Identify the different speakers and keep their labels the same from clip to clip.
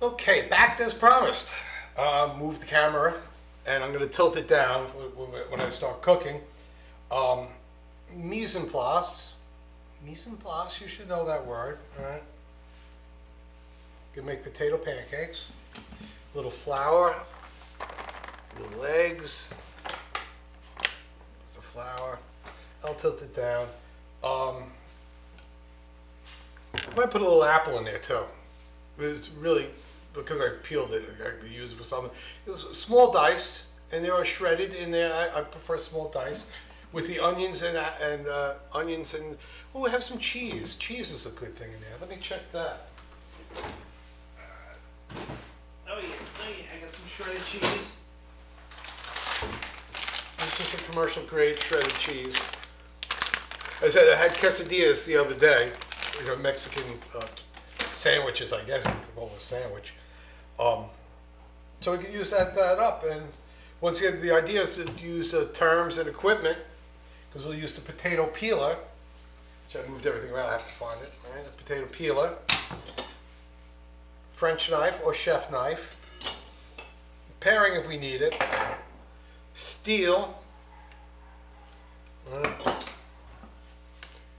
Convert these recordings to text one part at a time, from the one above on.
Speaker 1: Okay, back as promised. Move the camera, and I'm going to tilt it down when I start cooking. Um, mise en place. Mise en place, you should know that word, all right? You can make potato pancakes. A little flour, little eggs. There's the flour. I'll tilt it down. I might put a little apple in there too. It's really, because I peeled it, I could use it for something. It was small diced, and they are shredded in there. I prefer small dice with the onions and onions and oh, we have some cheese. Cheese is a good thing in there. Let me check that. Oh yeah, I got some shredded cheese. It's just a commercial grade shredded cheese. I said I had quesadillas the other day, Mexican sandwiches, I guess you could call it a sandwich. So we can use that up. And once again, the idea is to use terms and equipment, because we'll use the potato peeler, which I moved everything around, I have to find it. All right, the potato peeler, French knife or chef knife, paring if we need it, steel.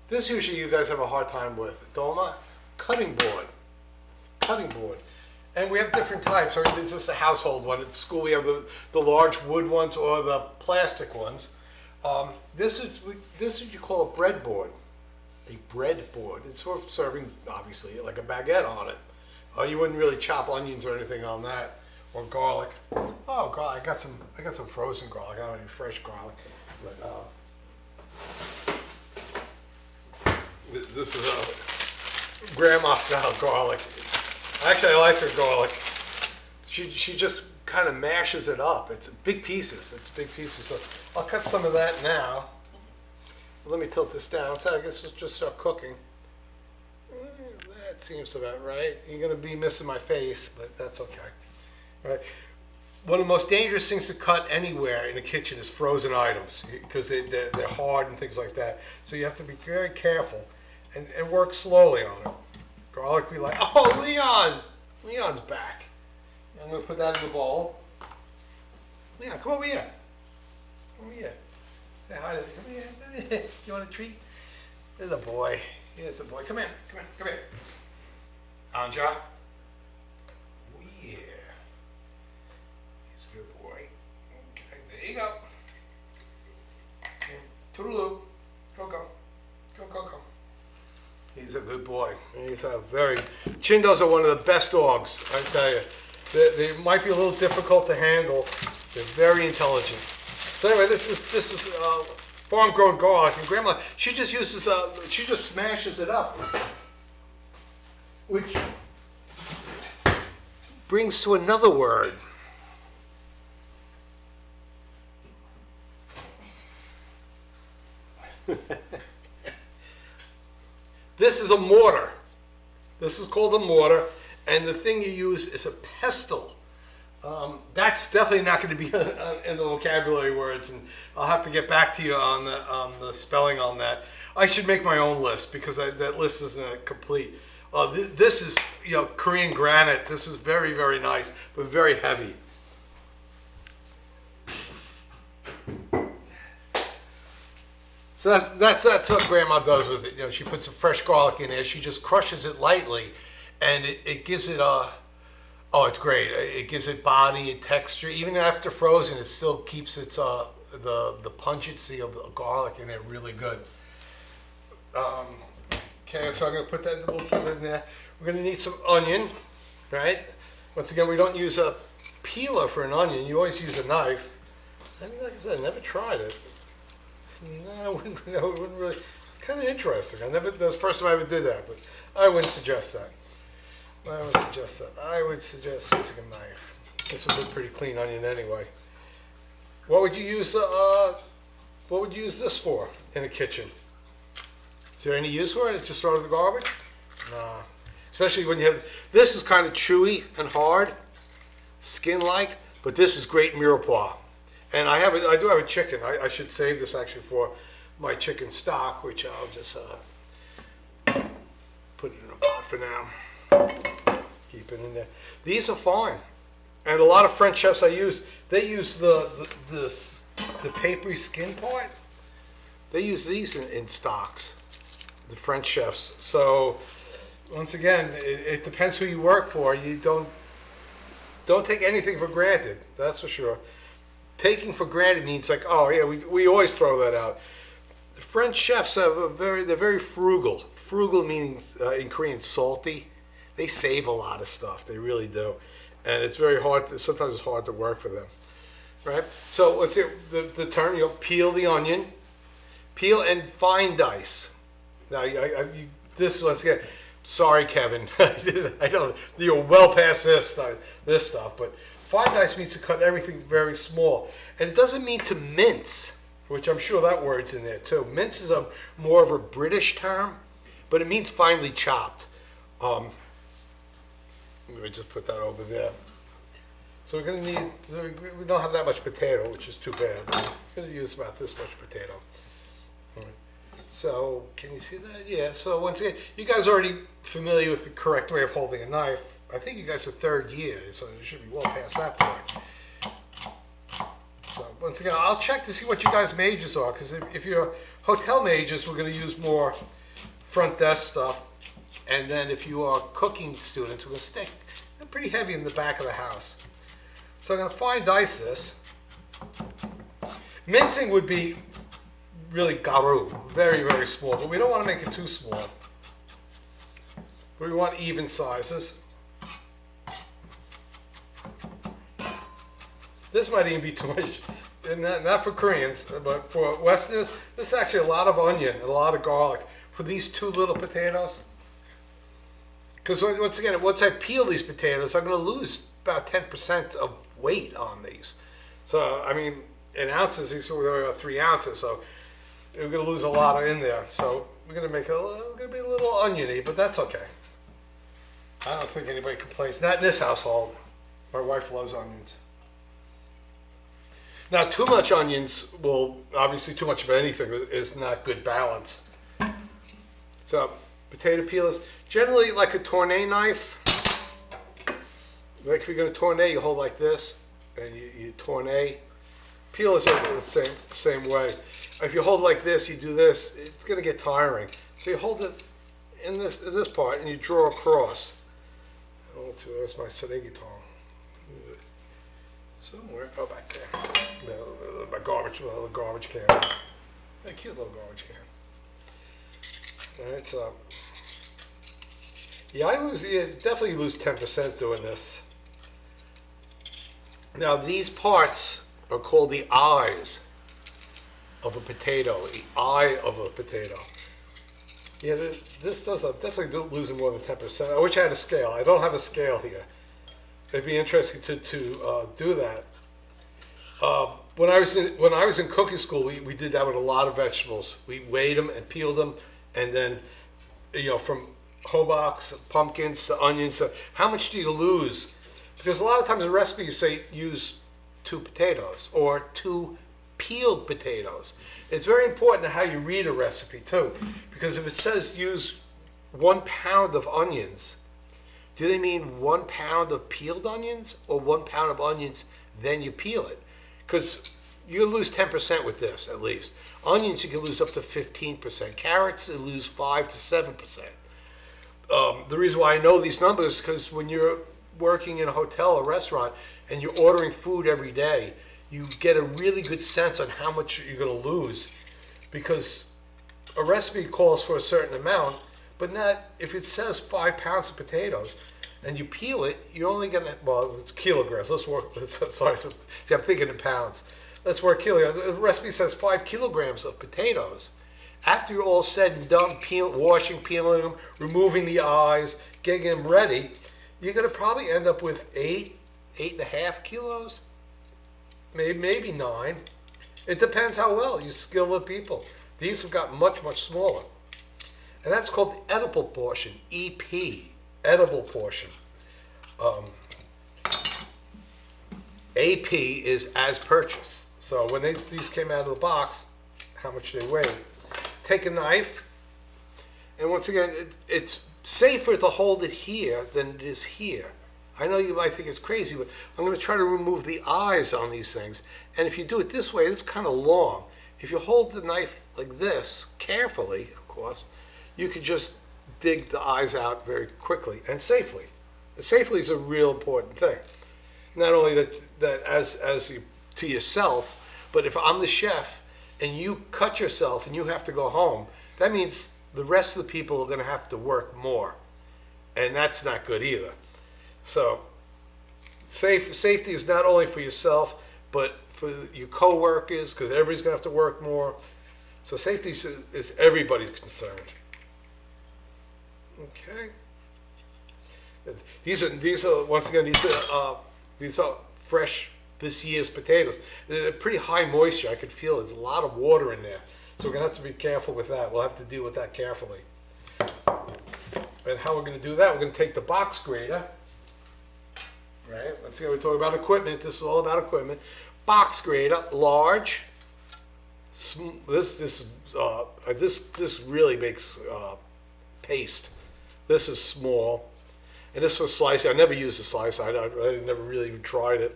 Speaker 1: This usually you guys have a hard time with. Dolma, cutting board. And we have different types. I mean, this is a household one. At school we have the large wood ones or the plastic ones. This is what you call a bread board. A bread board. It's for serving, obviously, like a baguette on it. You wouldn't really chop onions or anything on that, or garlic. Oh, garlic! I got some frozen garlic. I don't have any fresh garlic. But this is a grandma style garlic. Actually, I like her garlic. She just kind of mashes it up. It's big pieces. So I'll cut some of that now. Let me tilt this down. So I guess we'll just start cooking. That seems about right. You're going to be missing my face, but that's okay. All right. One of the most dangerous things to cut anywhere in the kitchen is frozen items, because they're hard and things like that. So you have to be very careful and work slowly on it. Garlic, be like, oh, Leon's back. I'm going to put that in the bowl. Leon, come over here. Say hi to come here. You want a treat? There's a boy. Here's the boy. Come here. Anja. Oh, yeah. He's a good boy. Okay, there you go. Toodaloo. Go. He's a good boy. He's a very... Chindos are one of the best dogs, I tell you. They might be a little difficult to handle. They're very intelligent. So anyway, this is farm-grown garlic, and Grandma, she just smashes it up, which brings to another word. This is a mortar. This is called a mortar, and the thing you use is a pestle. That's definitely not going to be in the vocabulary words, and I'll have to get back to you on the spelling on that. I should make my own list, because that list isn't complete. This is Korean granite. This is very, very nice, but very heavy. So that's what Grandma does with it. She puts some fresh garlic in there. She just crushes it lightly, and it gives it it's great. It gives it body and texture. Even after frozen, it still keeps its the pungency of the garlic in there really good. Okay, so I'm going to put that little bit in there. We're going to need some onion, right? Once again, we don't use a peeler for an onion. You always use a knife. I mean, like I said, I never tried it. No, it wouldn't really. It's kind of interesting. That's the first time I ever did that, but I wouldn't suggest that. I would suggest using a knife. This was a pretty clean onion anyway. What would you use? What would you use this for in a kitchen? Is there any use for it? Just throw it in the garbage? Nah. Especially when you have. This is kind of chewy and hard, skin-like, but this is great mirepoix. And I do have a chicken. I should save this actually for my chicken stock, which I'll just put it in a pot for now. Keep it in there. These are fine. And a lot of French chefs they use the papery skin part. They use these in stocks, the French chefs. So once again, it depends who you work for. You don't take anything for granted. That's for sure. Taking for granted means like, oh yeah, we always throw that out. The French chefs they're very frugal. Frugal meaning in Korean salty. They save a lot of stuff. They really do, and it's very hard. Sometimes it's hard to work for them, right? So let's see the term. You'll peel the onion, peel and fine dice. Now this once again. Sorry, Kevin. I know you're well past this stuff, but fine dice means to cut everything very small, and it doesn't mean to mince, which I'm sure that word's in there too. Mince is more of a British term, but it means finely chopped. Let me just put that over there. So we're going to need, we don't have that much potato, which is too bad. We're going to use about this much potato. All right. So, can you see that? Yeah, so once again, you guys are already familiar with the correct way of holding a knife. I think you guys are third year, so you should be well past that point. So, once again, I'll check to see what you guys' majors are, because if you're hotel majors, we're going to use more front desk stuff. And then if you are cooking students, we're going to stick pretty heavy in the back of the house. So I'm going to fine dice this. Mincing would be really garu, very, very small, but we don't want to make it too small. We want even sizes. This might even be too much, and not for Koreans, but for Westerners, this is actually a lot of onion and a lot of garlic for these two little potatoes. Because once again, once I peel these potatoes, I'm going to lose about 10% of weight on these. So, I mean, in ounces, these are about 3 ounces, so we're going to lose a lot in there. So we're going to make it's going to be a little oniony, but that's okay. I don't think anybody complains. Not in this household. My wife loves onions. Now, too much onions obviously too much of anything is not good balance. So, potato peelers. Generally, like a tourné knife, like if you're going to tourné, you hold like this, and you tourné. Peelers are the same way. If you hold like this, you do this, it's going to get tiring. So you hold it in this part, and you draw across. Where's my seregi tong? Somewhere, back there. My garbage can. A cute little garbage can. All right, so. Yeah, definitely lose 10% doing this. Now, these parts are called the eyes of a potato, the eye of a potato. Yeah, I'm definitely losing more than 10%. I wish I had a scale. I don't have a scale here. It'd be interesting to do that. When I was in cooking school, we did that with a lot of vegetables. We weighed them and peeled them, and then, from hobaks, pumpkins to onions. So how much do you lose? Because a lot of times in the recipe you say use 2 potatoes or 2 peeled potatoes. It's very important how you read a recipe too, because if it says use 1 pound of onions, do they mean 1 pound of peeled onions or 1 pound of onions then you peel it? Because you lose 10% with this at least. Onions you can lose up to 15%. Carrots you lose 5 to 7%. The reason why I know these numbers is because when you're working in a hotel or restaurant and you're ordering food every day, you get a really good sense on how much you're going to lose, because a recipe calls for a certain amount, but not if it says 5 pounds of potatoes and you peel it, you're only going to, well, it's kilograms. Sorry, see, I'm thinking in pounds. Let's work kilograms. The recipe says 5 kilograms of potatoes. After you're all said and done, washing, peeling them, removing the eyes, getting them ready, you're going to probably end up with 8.5 kilos, maybe 9. It depends how well you skill the people. These have got much, much smaller. And that's called the edible portion, EP, edible portion. AP is as purchased. So when these came out of the box, how much they weigh. Take a knife, and once again, it's safer to hold it here than it is here. I know you might think it's crazy, but I'm going to try to remove the eyes on these things. And if you do it this way, it's kind of long. If you hold the knife like this, carefully, of course, you can just dig the eyes out very quickly and safely. And safely is a real important thing. Not only that as you, to yourself, but if I'm the chef and you cut yourself and you have to go home, that means the rest of the people are going to have to work more. And that's not good either. So safety is not only for yourself, but for your co-workers, because everybody's going to have to work more. So safety is everybody's concern. Okay. These are once again these are fresh this year's potatoes. They're pretty high moisture. I could feel there's a lot of water in there. So we're going to have to be careful with that. We'll have to deal with that carefully. And how we're going to do that, we're going to take the box grater. Right? Once again, we're talking about equipment. This is all about equipment. Box grater, large. This really makes paste. This is small, and this was slicing. I never used a slicer. I never really even tried it.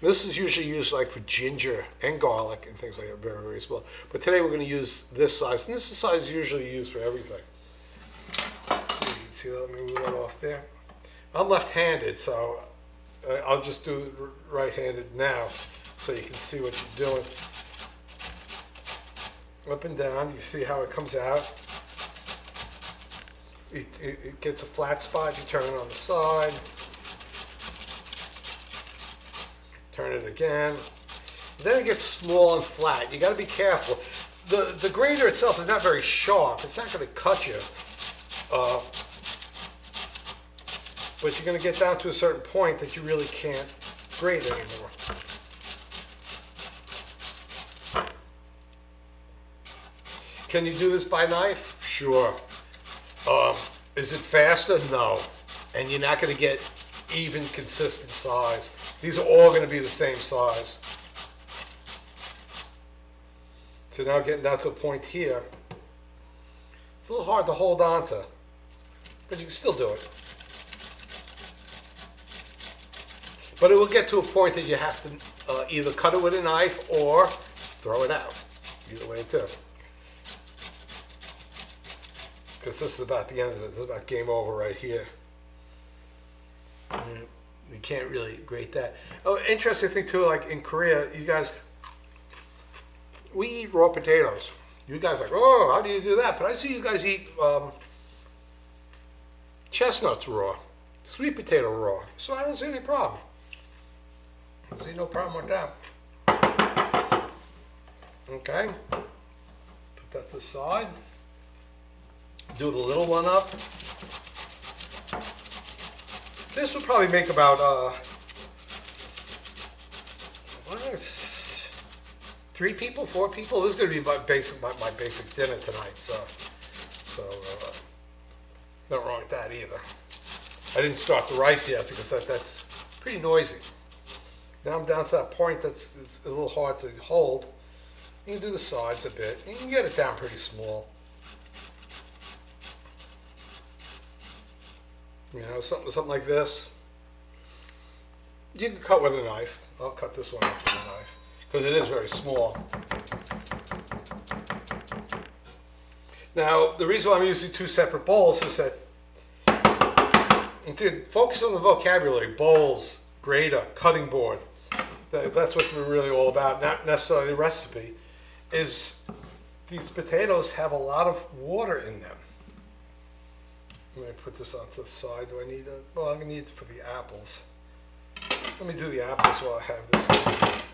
Speaker 1: This is usually used like for ginger and garlic and things like that, very, very small. But today we're going to use this size, and this is the size usually used for everything. See, let me move that off there. I'm left-handed, so I'll just do it right-handed now, so you can see what you're doing. Up and down, you see how it comes out. It gets a flat spot, you turn it on the side. Turn it again. Then it gets small and flat. You got to be careful. The grater itself is not very sharp. It's not going to cut you. But you're going to get down to a certain point that you really can't grate anymore. Can you do this by knife? Sure. Is it faster? No. And you're not going to get even consistent size. These are all going to be the same size. So now getting down to a point here. It's a little hard to hold on to, but you can still do it. But it will get to a point that you have to either cut it with a knife or throw it out. Either way too. Because this is about the end of it. This is about game over right here. You can't really grate that. Oh, interesting thing too, like in Korea, you guys, we eat raw potatoes. You guys are like, oh, how do you do that? But I see you guys eat chestnuts raw, sweet potato raw. So I don't see any problem. I see no problem with that. Okay, put that to the side. Do the little one up. This would probably make about 3 people, 4 people. This is going to be my basic dinner tonight. So not wrong with that either. I didn't start the rice yet because that's pretty noisy. Now I'm down to that point it's a little hard to hold. You can do the sides a bit. You can get it down pretty small. You know, something like this. You can cut with a knife. I'll cut this one off with a knife because it is very small. Now, the reason why I'm using 2 separate bowls is that, focus on the vocabulary, bowls, grater, cutting board. That's what we're really all about, not necessarily the recipe, is these potatoes have a lot of water in them. I'm going to put this onto the side. Do I need it? Well, I'm going to need it for the apples. Let me do the apples while I have this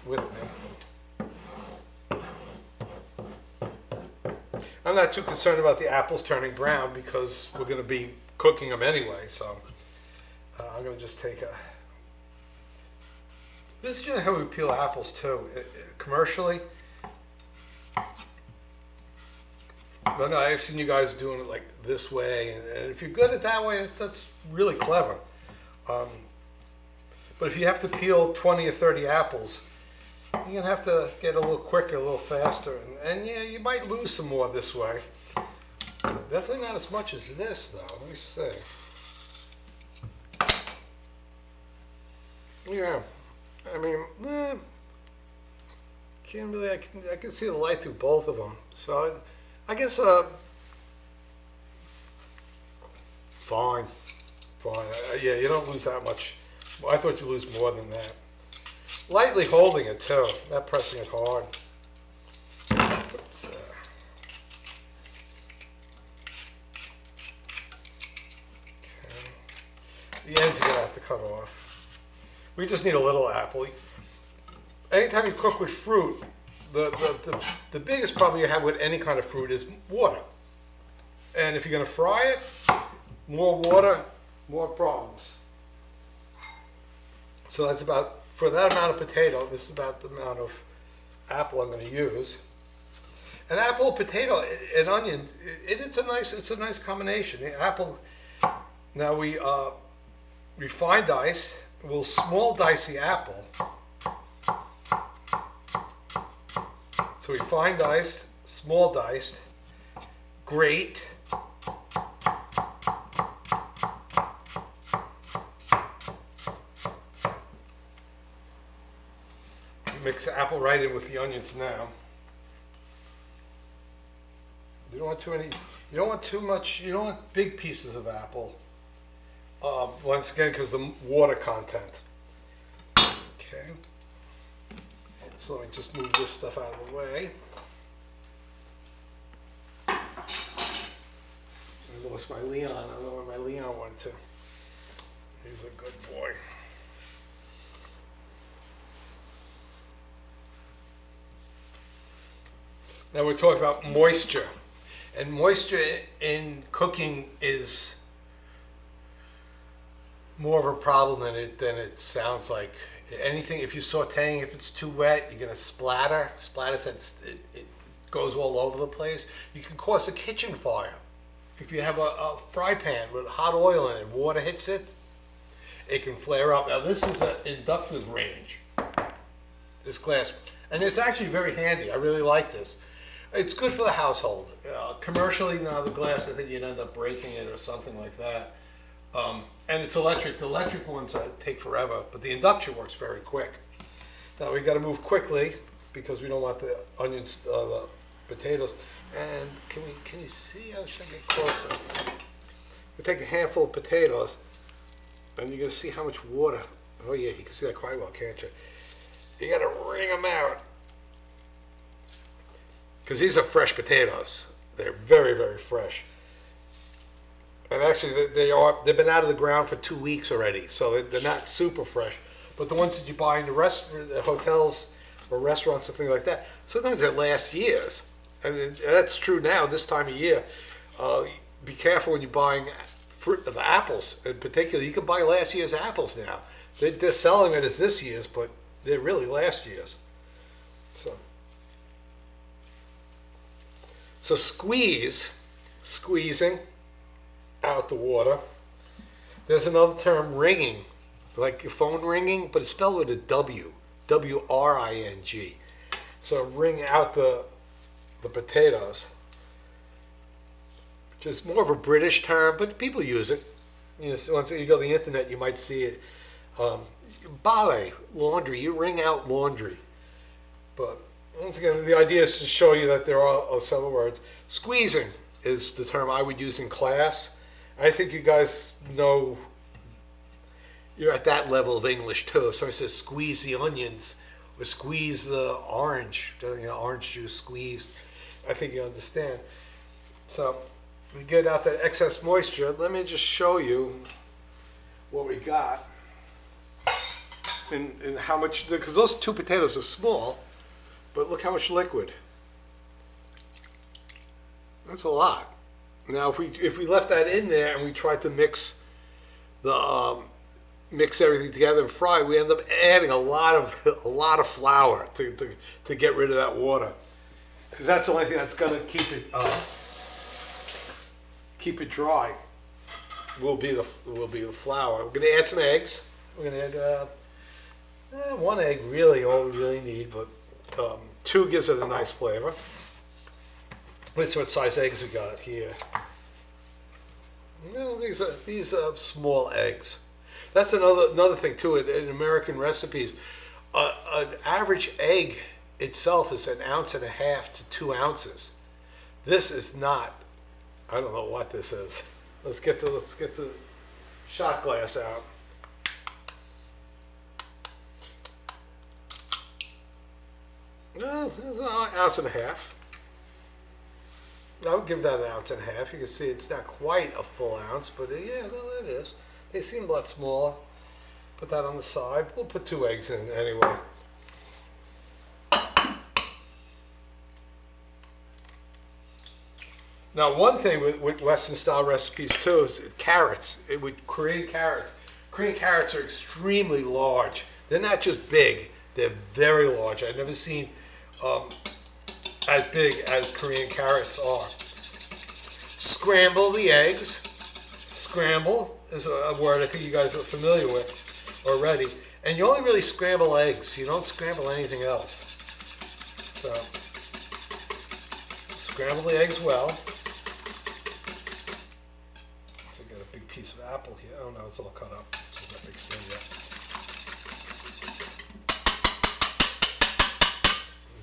Speaker 1: with me. I'm not too concerned about the apples turning brown because we're going to be cooking them anyway. So I'm going to just take a... This is just how we peel apples too, commercially. But no, I've seen you guys doing it like this way, and if you're good at that way, that's really clever. But if you have to peel 20 or 30 apples, you're going to have to get a little quicker, a little faster, and yeah, you might lose some more this way. Definitely not as much as this, though. Let me see. Yeah, I mean, can't really. I can see the light through both of them. So, I guess fine, fine. Yeah, you don't lose that much. I thought you lose more than that. Lightly holding it too, not pressing it hard. Let's, okay. The ends you're gonna have to cut off. We just need a little apple. Anytime you cook with fruit, the biggest problem you have with any kind of fruit is water. And if you're gonna fry it, more water, more problems. So that's about, for that amount of potato, this is about the amount of apple I'm gonna use. An apple, potato, and onion, it's a nice combination. The apple, now we fine dice. We'll small dice the apple. So we fine diced, small diced, grate. Mix the apple right in with the onions now. You don't want too many. You don't want too much. You don't want big pieces of apple. Once again, because the water content. Okay. So let me just move this stuff out of the way. I lost my Leon. I don't know where my Leon went to. He's a good boy. Now we're talking about moisture. And moisture in cooking is more of a problem than it sounds like. Anything, if you're sauteing, if it's too wet, you're gonna splatter. Splatter says it goes all over the place. You can cause a kitchen fire. If you have a fry pan with hot oil in it, water hits it, it can flare up. Now this is an inductive range, this glass. And it's actually very handy. I really like this. It's good for the household. Commercially, now the glass, I think you'd end up breaking it or something like that. And it's electric. The electric ones take forever, but the induction works very quick. Now we got to move quickly because we don't want the onions, the potatoes. And can you see? I should get closer. We take a handful of potatoes, and you're gonna see how much water. Oh yeah, you can see that quite well, can't you? You got to wring them out because these are fresh potatoes. They're very, very fresh. And actually, they've been out of the ground for 2 weeks already, so they're not super fresh. But the ones that you buy in the hotels or restaurants, something like that, sometimes they last years. And that's true now, this time of year. Be careful when you're buying fruit, the apples in particular. You can buy last year's apples now. They're selling it as this year's, but they're really last year's. So squeezing out the water. There's another term, ringing, like your phone ringing, but it's spelled with a W, W-R-I-N-G. So wring out the potatoes, which is more of a British term, but people use it. You know, once you go to the internet, you might see it. Ballet, laundry, you wring out laundry. But once again, the idea is to show you that there are several words. Squeezing is the term I would use in class. I think you guys know you're at that level of English too. If somebody says squeeze the onions or squeeze the orange, orange juice squeezed, I think you understand. So we get out that excess moisture. Let me just show you what we got and how much, because those two potatoes are small, but look how much liquid. That's a lot. Now, if we left that in there and we tried to mix everything together and fry, we end up adding a lot of flour to get rid of that water, because that's the only thing that's going to keep it dry. Will be the flour. We're going to add some eggs. We're going to add one egg, really all we really need, but two gives it a nice flavor. Let's see what size eggs we got here. No, these are small eggs. That's another thing too. In American recipes, an average egg itself is 1.5 ounces to 2 ounces. This is not. I don't know what this is. Let's get the shot glass out. No, it's 1.5 ounces. I would give that 1.5 ounces. You can see it's not quite a full ounce, but yeah, no, that is. They seem a lot smaller. Put that on the side. We'll put 2 eggs in anyway. Now, one thing with Western style recipes too is carrots. With Korean carrots. Korean carrots are extremely large. They're not just big, they're very large. I've never seen as big as Korean carrots are. Scramble the eggs. Scramble is a word I think you guys are familiar with already. And you only really scramble eggs. You don't scramble anything else. So, scramble the eggs well. So I got a big piece of apple here. Oh no, it's all cut up. So it's not mixed in yet.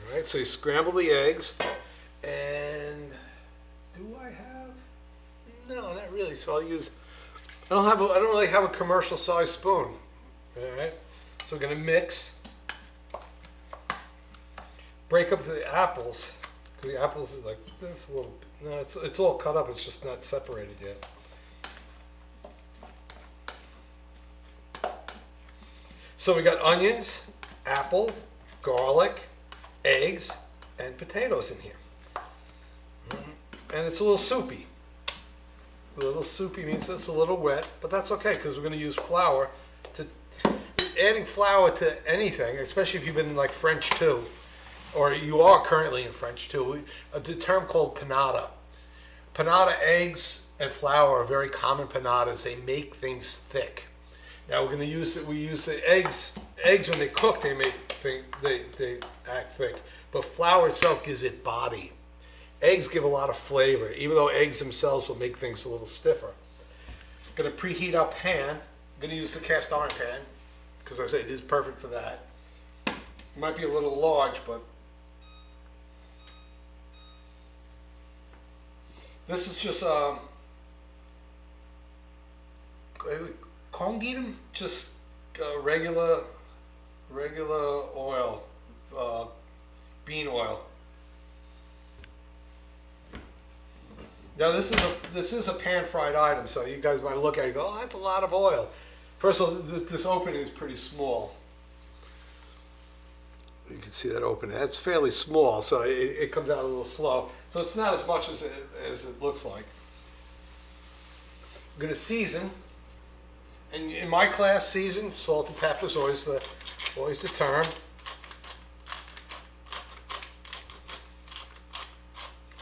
Speaker 1: All right, so you scramble the eggs. And do I have? No, not really. So I'll use. I don't really have a commercial size spoon. All right. So we're gonna mix. Break up the apples because the apples is like this a little. No, it's all cut up. It's just not separated yet. So we got onions, apple, garlic, eggs, and potatoes in here. And it's a little soupy. A little soupy means it's a little wet, but that's okay because we're going to use flour. Adding flour to anything, especially if you've been in like French too, or you are currently in French too, a term called panada. Panada eggs and flour are very common panadas. They make things thick. Now we're going to use it. We use the eggs. Eggs when they cook, they act thick, but flour itself gives it body. Eggs give a lot of flavor, even though eggs themselves will make things a little stiffer. Going to preheat our pan. I'm going to use the cast iron pan because I say it is perfect for that. It might be a little large, but this is just kongirim, just regular oil, bean oil. Now this is a pan fried item, so you guys might look at it and go, oh, that's a lot of oil. First of all, this opening is pretty small. You can see that opening. That's fairly small, so it comes out a little slow. So it's not as much as it looks like. I'm going to season. And in my class, season, salt and pepper is always the term.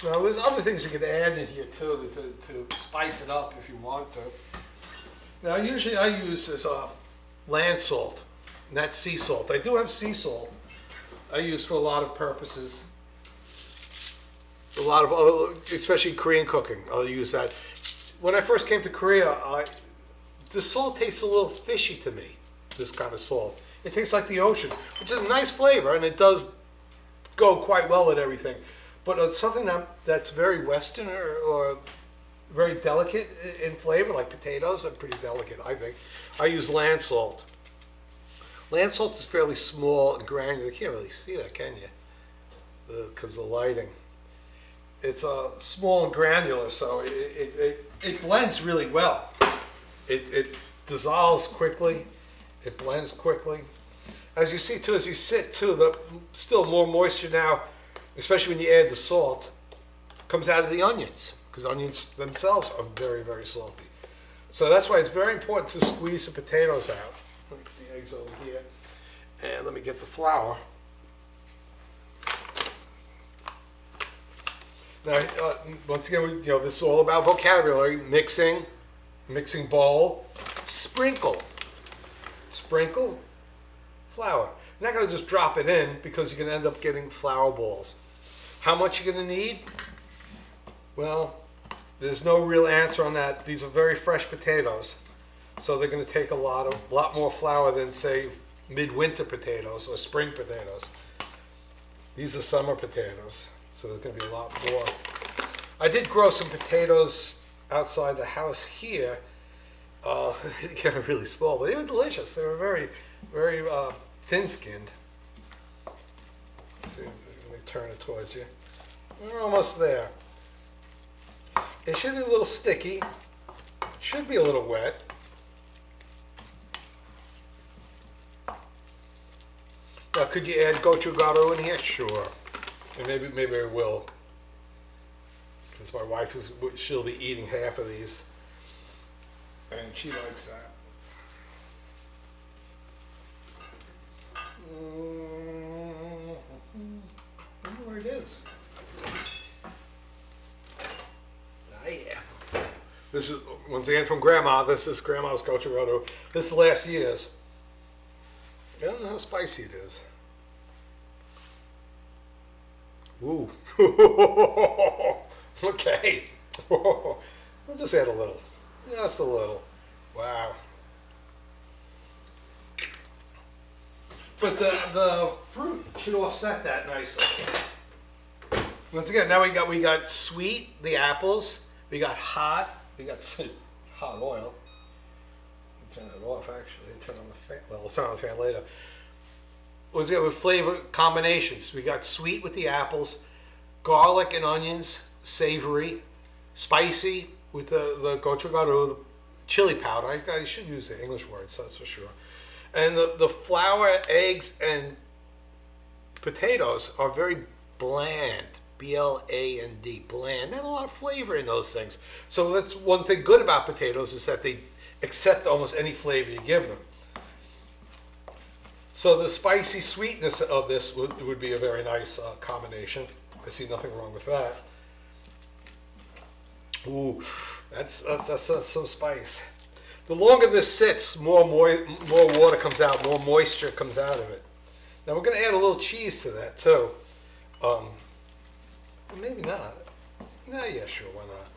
Speaker 1: Now, there's other things you can add in here too to spice it up if you want to. Now, usually I use this land salt, and that's sea salt. I do have sea salt. I use for a lot of purposes. A lot of, especially Korean cooking, I'll use that. When I first came to Korea, the salt tastes a little fishy to me. This kind of salt. It tastes like the ocean, which is a nice flavor, and it does go quite well with everything. But it's something that's very Western or very delicate in flavor, like potatoes are pretty delicate, I think. I use land salt. Land salt is fairly small and granular. You can't really see that, can you? Because of the lighting. It's small and granular, so it blends really well. It dissolves quickly. It blends quickly. As you see too, as you sit too, still more moisture now, especially when you add the salt, comes out of the onions, because onions themselves are very, very salty. So that's why it's very important to squeeze the potatoes out. Let me put the eggs over here, and let me get the flour. Now, once again, this is all about vocabulary. Mixing bowl, sprinkle, flour. You're not going to just drop it in because you're going to end up getting flour balls. How much you're going to need? Well, there's no real answer on that. These are very fresh potatoes, so they're going to take a lot more flour than, say, midwinter potatoes or spring potatoes. These are summer potatoes, so there's going to be a lot more. I did grow some potatoes outside the house here. They were really small, but they were delicious. They were very, very thin-skinned. Let's see, let me turn it towards you. We're almost there. It should be a little sticky. Should be a little wet. Now, could you add gochugaru in here? Sure. And maybe I will. Because my wife she'll be eating half of these. And she likes that. I wonder where it is. Yeah. This is, once again, from Grandma. This is Grandma's gochugaru. This is last year's. I don't know how spicy it is. Ooh. Okay. We'll just add a little. Just a little. Wow. But the fruit should offset that nicely. Once again, now we got sweet, the apples. We got hot. We got hot oil. Turn it off, actually. Turn on the fan. Well, we'll turn on the fan later. Once again, with flavor combinations. We got sweet with the apples, garlic and onions, savory, spicy with the gochugaru, the chili powder. I should use the English word, so that's for sure. And the flour, eggs, and potatoes are very bland. B-L-A-N-D, bland. Not a lot of flavor in those things. So that's one thing good about potatoes is that they accept almost any flavor you give them. So the spicy sweetness of this would be a very nice combination. I see nothing wrong with that. Ooh, that's some spice. The longer this sits, more water comes out, more moisture comes out of it. Now we're going to add a little cheese to that too. Maybe not. Nah, yeah, sure, why not?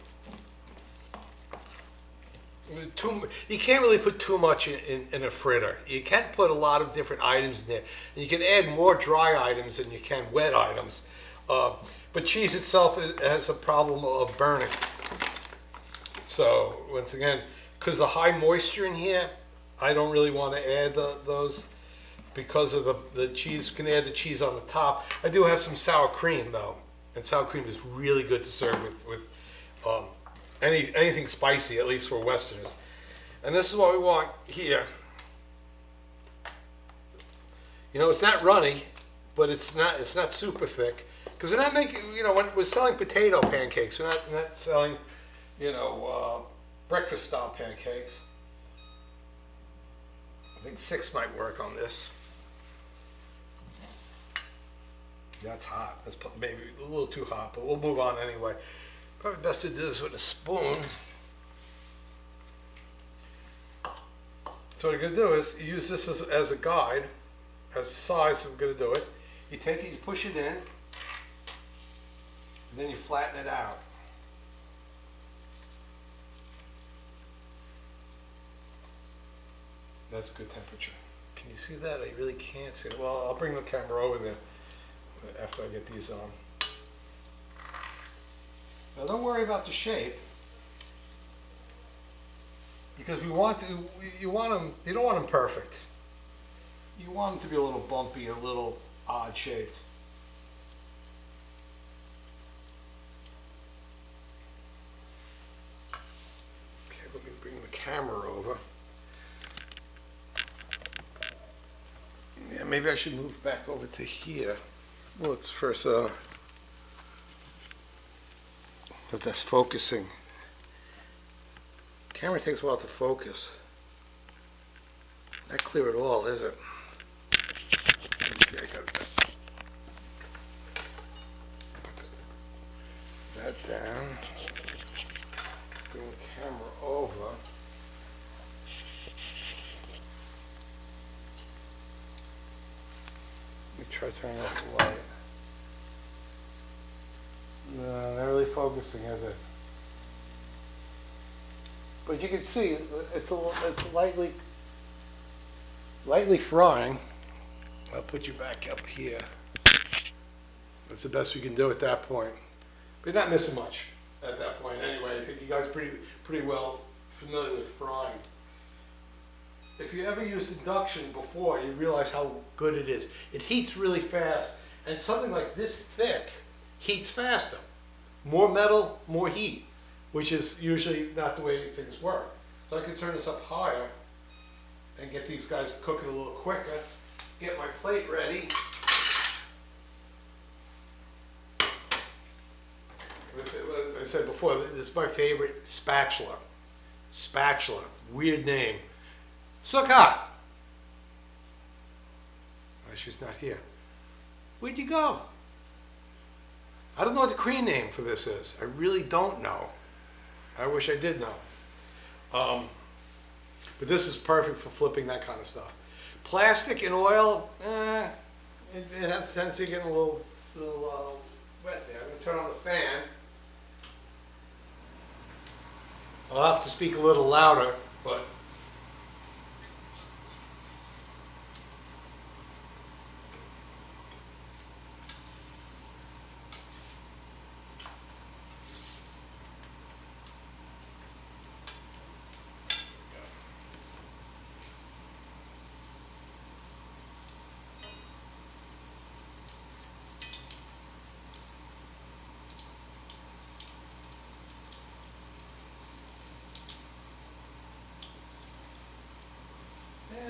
Speaker 1: You can't really put too much in a fritter. You can put a lot of different items in there. And you can add more dry items than you can wet items. But cheese itself has a problem of burning. So once again, because the high moisture in here, I don't really want to add those because of the cheese. You can add the cheese on the top. I do have some sour cream though, and sour cream is really good to serve with anything spicy, at least for Westerners. And this is what we want here. You know, it's not runny, but it's not super thick. Because we're not making, you know, when we're selling potato pancakes, we're not selling, you know, breakfast style pancakes. I think 6 might work on this. That's hot. That's maybe a little too hot, but we'll move on anyway. Probably best to do this with a spoon. So what you're going to do is you use this as a guide, as a size we're going to do it. You take it, you push it in, and then you flatten it out. That's good temperature. Can you see that? I really can't see it. Well, I'll bring the camera over there after I get these on. Now don't worry about the shape, because you don't want them perfect. You want them to be a little bumpy, a little odd shaped. Okay, let me bring the camera over. Yeah, maybe I should move back over to here. Well, let's first but that's focusing. Camera takes a while to focus. Not clear at all, is it? Let's see, I got that down. Bring the camera over. Let me try turning off the light. No, not really focusing, is it? But you can see it's lightly frying. I'll put you back up here. That's the best we can do at that point. But you're not missing much at that point anyway. I think you guys are pretty well familiar with frying. If you ever used induction before, you realize how good it is. It heats really fast, and something like this thick heats faster. More metal, more heat, which is usually not the way things work. So I can turn this up higher and get these guys cooking a little quicker. Get my plate ready. As I said before, this is my favorite spatula. Spatula, weird name. Sukha! Oh, she's not here. Where'd you go? I don't know what the Korean name for this is. I really don't know. I wish I did know. But this is perfect for flipping that kind of stuff. Plastic and oil, it has a tendency to get a little wet there. I'm going to turn on the fan. I'll have to speak a little louder, but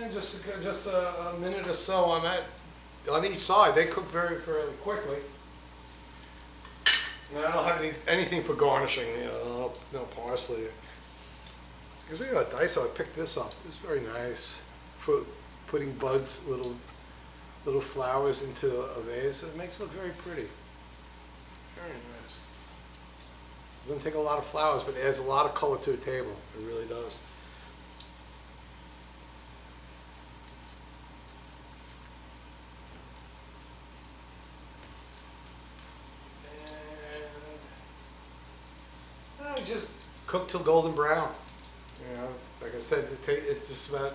Speaker 1: and just a minute or so on that, on each side. They cook fairly quickly. And I don't have anything for garnishing, no parsley. Because we got Daiso, I picked this up. This is very nice for putting buds, little flowers into a vase. It makes it look very pretty. Very nice. It doesn't take a lot of flowers, but it adds a lot of color to a table. It really does. Just cook till golden brown. Like I said, it's just about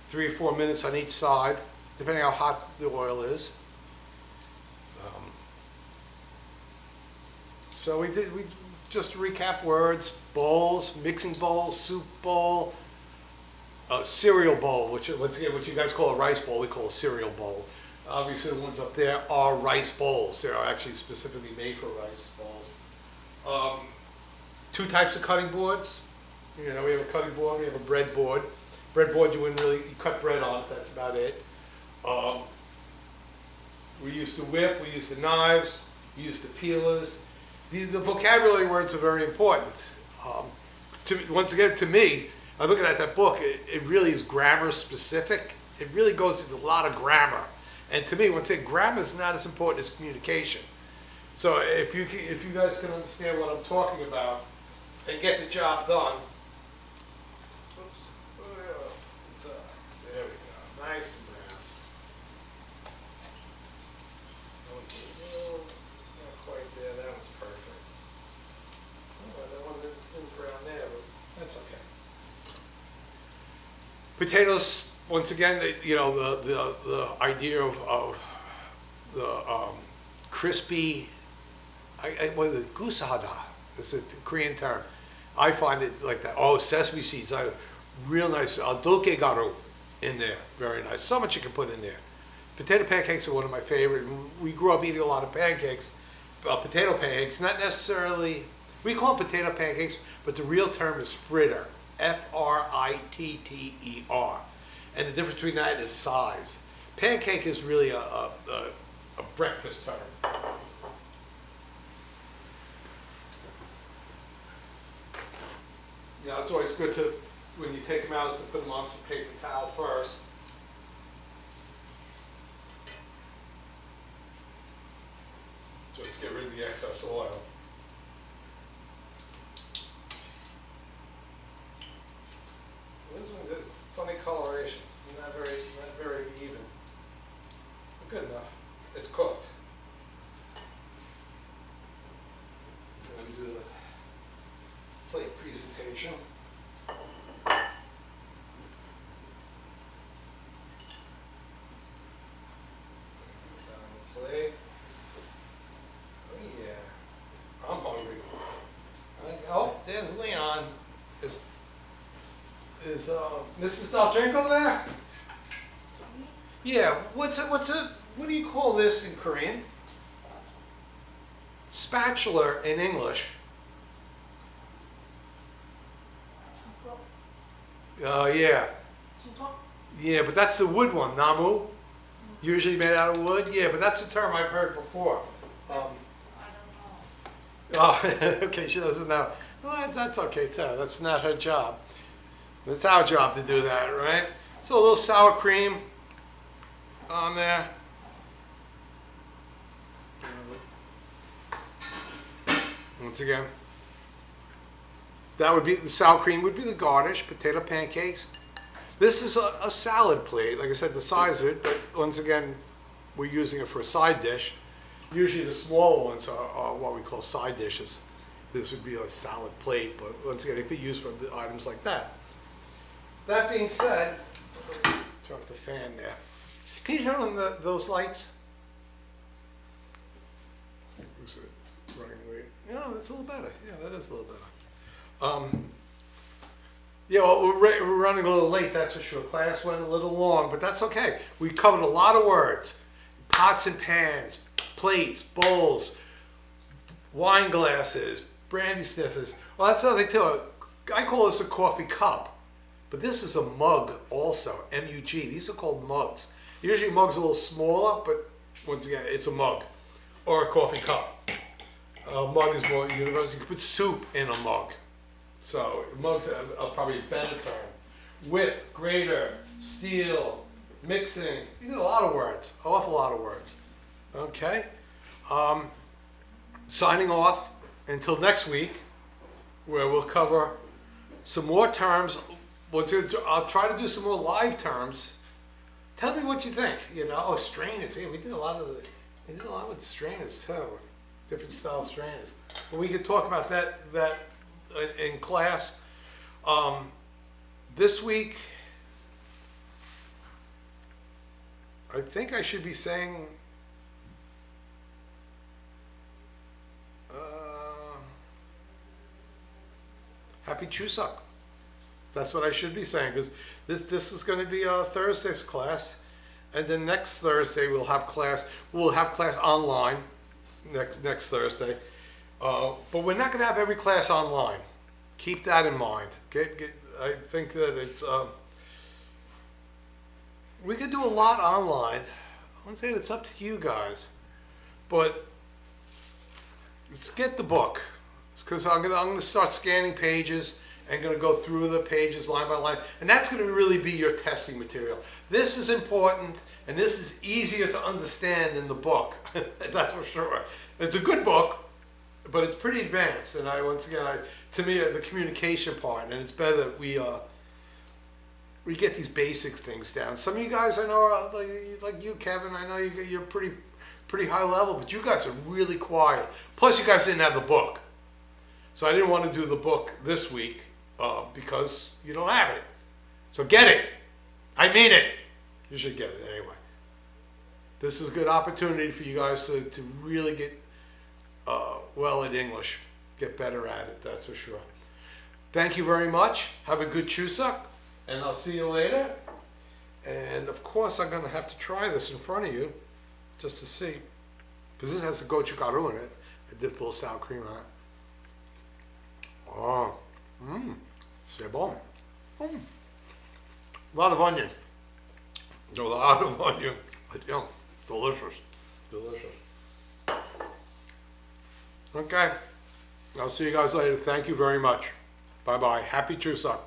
Speaker 1: 3 or 4 minutes on each side, depending how hot the oil is. So we just to recap words: bowls, mixing bowl, soup bowl, cereal bowl, which once again, what you guys call a rice bowl, we call a cereal bowl. Obviously, the ones up there are rice bowls. They are actually specifically made for rice bowls. 2 types of cutting boards. We have a cutting board, we have a bread board. Bread board, you cut bread on it, that's about it. We use the whip, we use the knives, we use the peelers. The vocabulary words are very important. Once again, to me, I'm looking at that book, it really is grammar specific. It really goes into a lot of grammar. And to me, once again, grammar is not as important as communication. So if you guys can understand what I'm talking about, and get the job done. Oops. There we go. Nice and brown. That one's a little, not quite there. That one's perfect. Oh, that one didn't brown there, but that's okay. Potatoes, once again, the idea of the crispy, what is it, gusada? It's a Korean term. I find it like that. Oh, sesame seeds. Real nice. Dulce garu in there. Very nice. So much you can put in there. Potato pancakes are one of my favorite. We grew up eating a lot of pancakes. Potato pancakes, not necessarily, we call them potato pancakes, but the real term is fritter. F-R-I-T-T-E-R. And the difference between that is size. Pancake is really a breakfast term. It's always good to, when you take them out, is to put them on some paper towel first. Just get rid of the excess oil. This one's a funny coloration, not very even. But good enough. It's cooked. Mrs. Dalchenko there? Yeah, what do you call this in Korean? Spatula in English. Yeah. Yeah, but that's the wood one, namu. Usually made out of wood. Yeah, but that's a term I've heard before. Oh, okay, she doesn't know. Well, that's okay too. That's not her job. It's our job to do that, right? So a little sour cream on there. Once again, that would be the sour cream would be the garnish, potato pancakes. This is a salad plate. Like I said, the size of it, but once again, we're using it for a side dish. Usually the smaller ones are what we call side dishes. This would be a salad plate, but once again, it could be used for the items like that. That being said, turn off the fan there. Can you turn on those lights? It's running late. Yeah, that's a little better. Yeah, that is a little better. Yeah, well, we're running a little late, that's for sure. Class went a little long, but that's okay. We covered a lot of words. Pots and pans, plates, bowls, wine glasses, brandy sniffers. Well, that's another thing too. I call this a coffee cup, but this is a mug also, M-U-G. These are called mugs. Usually mugs are a little smaller, but once again, it's a mug or a coffee cup. A mug is more universal. You can put soup in a mug. So mugs are probably a better term. Whip, grater, steel, mixing. You need a lot of words, an awful lot of words. Okay. Signing off until next week, where we'll cover some more terms. I'll try to do some more live terms. Tell me what you think. You know, strainers. Yeah, we did a lot with strainers too. Different style strainers. But we could talk about that in class. This week, I think I should be saying Happy Chuseok. That's what I should be saying, because this is going to be Thursday's class, and then next Thursday we'll have class. We'll have class online next Thursday, but we're not going to have every class online. Keep that in mind. I think that it's we could do a lot online. I'm saying it's up to you guys, but let's get the book, because I'm gonna start scanning pages and gonna go through the pages line by line, and that's gonna really be your testing material. This is important, and this is easier to understand than the book. That's for sure. It's a good book, but it's pretty advanced. And to me, the communication part, and it's better that we get these basic things down. Some of you guys I know are like you, Kevin. I know you're pretty high level, but you guys are really quiet. Plus, you guys didn't have the book, so I didn't want to do the book this week because you don't have it. So get it. I mean it. You should get it anyway. This is a good opportunity for you guys to really get well at English. Get better at it, that's for sure. Thank you very much. Have a good Chuseok, and I'll see you later. And of course, I'm going to have to try this in front of you just to see, because this has a gochugaru in it. I dipped a little sour cream on it. Oh, c'est bon. A lot of onion. A lot of onion. But yeah, delicious. Delicious. Okay. I'll see you guys later. Thank you very much. Bye-bye. Happy Chuseok.